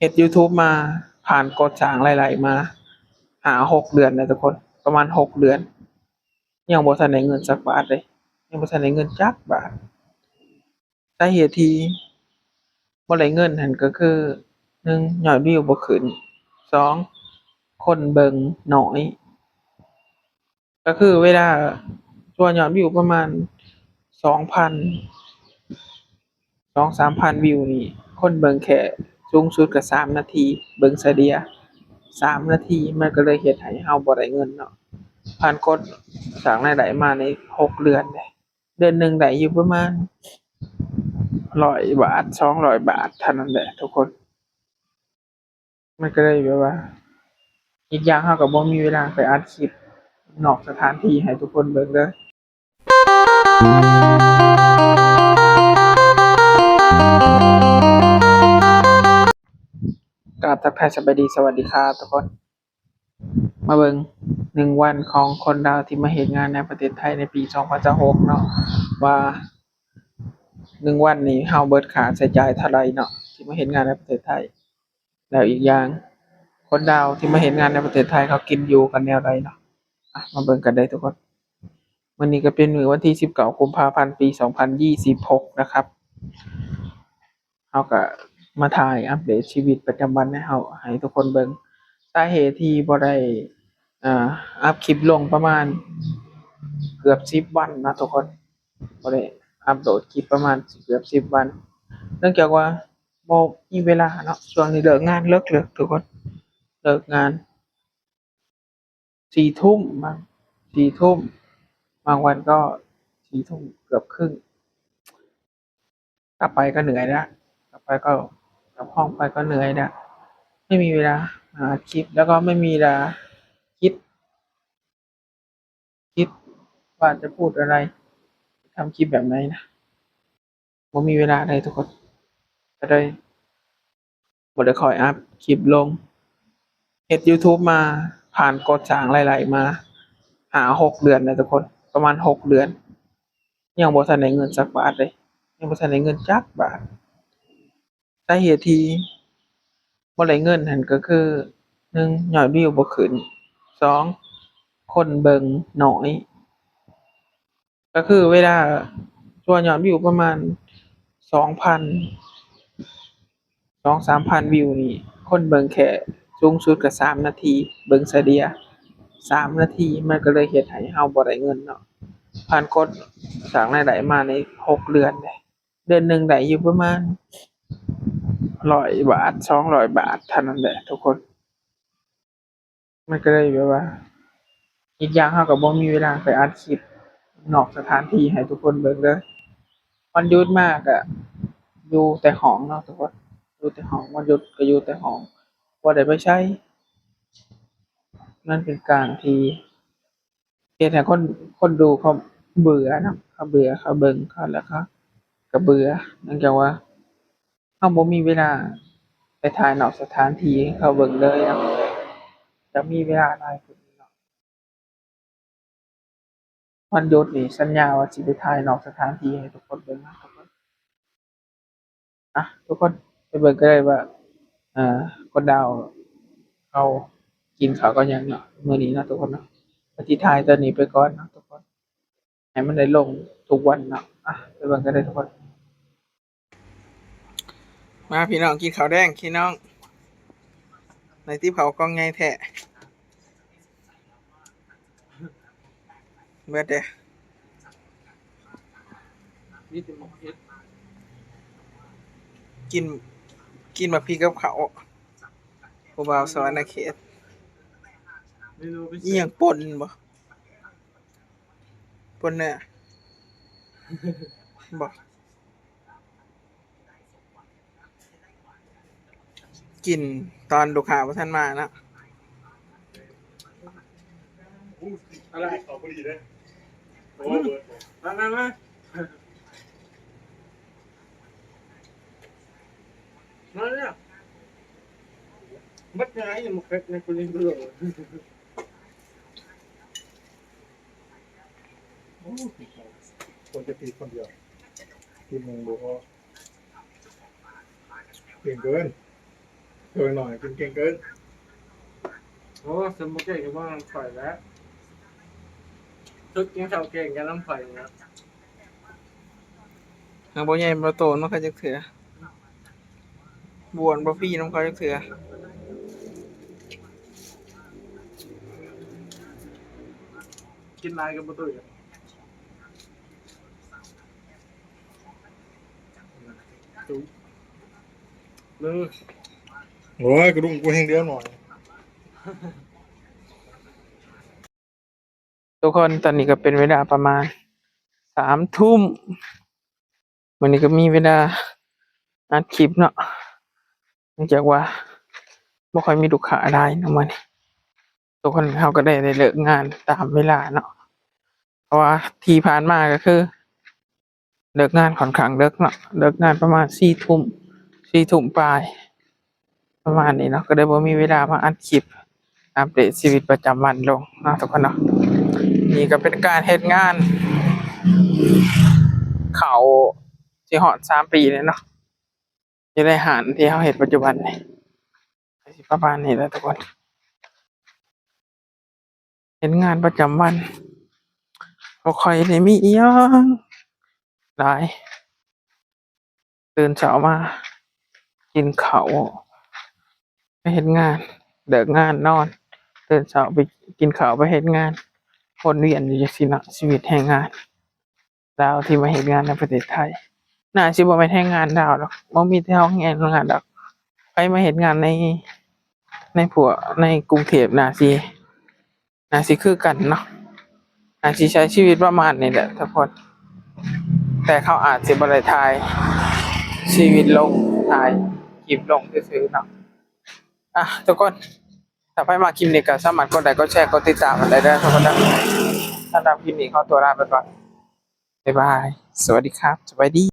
เฮ็ด YouTube มาผ่านกฎจ้างหลายๆมา5-6 เดือนแล้วทุกคนประมาณ6 เดือนยังบ่ทันได้เงินสักบาทเลยยังบ่ทันได้เงินจักบาทสาเหตุที่บ่ได้เงินนั่นก็คือ1ยอดวิวบ่ขึ้น2คนเบิ่งน้อยก็คือเวลาตัวยอดวิวประมาณ2,000 2-3,000วิวนี่คนเบิ่งแค่สูงสุดก็3 นาทีเบิ่งซะเดีย3 นาทีมันก็เลยเฮ็ดให้เราบ่ได้เงินเนาะผ่านกฎสร้างรายได้มาใน6 เดือนเลยเดือนหนึ่งได้อยู่ประมาณ100 บาท200 บาทเท่านั้นแหละทุกคนมันก็เลยแบบว่าอีกอย่างเราก็บ่มีเวลาไปอัดคลิปนอกสถานที่ให้ทุกคนเบิ่งเด้อกราบทักทายสบายดีสวัสดีครับทุกคนมาเบิ่ง1 วันของคนลาวที่มาเฮ็ดงานในประเทศไทยในปี2026เนาะว่า1 วันนี้เราเบิดค่าใช้จ่ายเท่าไรเนาะที่มาเฮ็ดงานในประเทศไทยแล้วอีกอย่างคนลาวที่มาเฮ็ดงานในประเทศไทยเขากินอยู่กันแนวใดเนาะมาเบิ่งกันได้ทุกคนมื้อนี้ก็เป็นมื้อวันที่19กุมภาพันธ์ปี2026นะครับเราก็มาถ่ายอัปเดตชีวิตประจำวันให้ทุกคนเบิ่งสาเหตุที่บ่ได้อ่าอัปคลิปลงประมาณเกือบ10 วันนะทุกคนบ่ได้อัปโหลดคลิปประมาณเกือบ10 วันเนื่องจากว่าบ่มีเวลาเนาะช่วงนี้เลิกงานเลิกทุกคนเลิกงาน4 ทุ่ม4 ทุ่มบางวันก็4 ทุ่มเกือบครึ่งกลับไปก็เหนื่อยแล้วกลับไปก็กลับห้องไปก็เหนื่อยแล้วไม่มีเวลามาอัดคลิปแล้วก็ไม่มีเวลาคิดคิดว่าจะพูดอะไรทำคลิปแบบไหนนะบ่มีเวลาเลยทุกคนก็เลยบ่ได้ค่อยอัปคลิปลงเฮ็ด YouTube มาผ่านกฎจ้างหลายๆมา5-6 เดือนแล้วทุกคนประมาณ6 เดือนยังบ่ทันได้เงินสักบาทเลยยังบ่ทันได้เงินจักบาทสาเหตุที่บ่ได้เงินนั่นก็คือ1ยอดวิวบ่ขึ้น2คนเบิ่งน้อยก็คือเวลาตัวยอดวิวประมาณ2,000 2-3,000วิวนี่คนเบิ่งแค่สูงสุดก็3 นาทีเบิ่งซะเดีย3 นาทีมันก็เลยเฮ็ดให้เราบ่ได้เงินเนาะผ่านกฎสร้างรายได้มาใน6 เดือนเลยเดือนหนึ่งได้อยู่ประมาณ100 บาท200 บาทเท่านั้นแหละทุกคนมันก็เลยแบบว่าอีกอย่างเราก็บ่มีเวลาไปอัดคลิปนอกสถานที่ให้ทุกคนเบิ่งเด้อวันหยุดมาก็อยู่แต่ห้องเนาะทุกคนอยู่แต่ห้องวันหยุดก็อยู่แต่ห้องบ่ได้ไปไสมันเป็นการที่เฮ็ดให้คนดูเขาเบื่อเนาะเขาเบื่อเขาเบิ่งเขาแล้วเขาก็เบื่อเนื่องจากว่าเราบ่มีเวลาไปถ่ายนอกสถานที่ให้เขาเบิ่งเลยเนาะจะมีเวลาหลายขึ้นเนาะวันหยุดนี่สัญญาว่าสิไปถ่ายนอกสถานที่ให้ทุกคนเบิ่งนะทุกคนทุกคนไปเบิ่งกันเลยว่าอ่าคนดาวเขากินข้าวกันหยังเนาะมื้อนี้เนาะทุกคนเนาะก็สิถ่ายตอนนี้ไปก่อนเนาะทุกคนให้มันได้ลงทุกวันเนาะไปเบิ่งกันเลยทุกคนมาพี่น้องกินข้าวแดงพี่น้องในที่เผากล้องใหญ่แท้เบิดเด้อกินกินบักพริกกับข้าวผู้บ่าวสวรรณเขตอิหยังป่นบ่ป่นเนื้อบ่กินตอนลูกค้าบ่ทันมาเนาะอะไรขอพอดีเลยโอ้เบิร์ดมาเนี่ยมัดง่ายอย่างมุกเล็กในคนนี้เบื่อโอ้คนจะตีคนเดียวทีมมึงบอกว่าเก่งเกิน เกินหน่อยกินเก่งเกิน โอ้สมบูรณ์เก่งก็บ้างปล่อยแล้วชุดกินข้าวเก่งกันน้ำปล่อยนะ หางบ่ใหญ่บ่โตมันก็จักเถื่อบวนบ่พี่น้ำเขาจักเถื่อ กินลายกับประตูอยู่จุ๊บมือ โอ้ยกระดุมกูแห้งเดียวหน่อย ทุกคนตอนนี้ก็เป็นเวลาประมาณ3 ทุ่มวันนี้ก็มีเวลาอัดคลิปเนาะเนื่องจากว่าบ่ค่อยมีลูกค้าได้เนาะมื้อนี้ทุกคนเขาก็ได้เลิกงานตามเวลาเนาะเพราะว่าที่ผ่านมาก็คือเลิกงานค่อนข้างเลิกเนาะเลิกงานประมาณ4 ทุ่มปลายประมาณนี้เนาะก็เลยบ่มีเวลามาอัดคลิปอัปเดตชีวิตประจำวันลงเนาะทุกคนเนาะนี่ก็เป็นการเฮ็ดงานเขาสิฮอด3 ปีแล้วเนาะอยู่ในหารที่เฮาเฮ็ดปัจจุบันนี่ก็สิประมาณนี้แหละทุกคนเฮ็ดงานประจำวันบ่ค่อยได้มีอิหยังหลายตื่นเช้ามากินข้าวไปเฮ็ดงานเลิกงานนอนตื่นเช้าไปกินข้าวไปเฮ็ดงานวนเวียนอยู่จังซี่เนาะชีวิตแรงงานดาวที่มาเฮ็ดงานในประเทศไทยน่าสิบ่แม่นแรงงานดาวดอกบ่มีแต่เฮาแรงงานดอกใครมาเฮ็ดงานในกรุงเทพน่าสิคือกันเนาะน่าสิใช้ชีวิตประมาณนี้แหละทุกคนแต่เขาอาจสิบ่ได้ถ่ายชีวิตลงถ่ายคลิปลงซื่อๆเนาะทุกคนถ้าใครมาคลิปนี้ก็สามารถกดไลค์กดแชร์กดติดตามกันได้เด้อทุกคนนะสำหรับคลิปนี้ขอตัวลาไปก่อนบ๊ายบายสวัสดีครับสวัสดี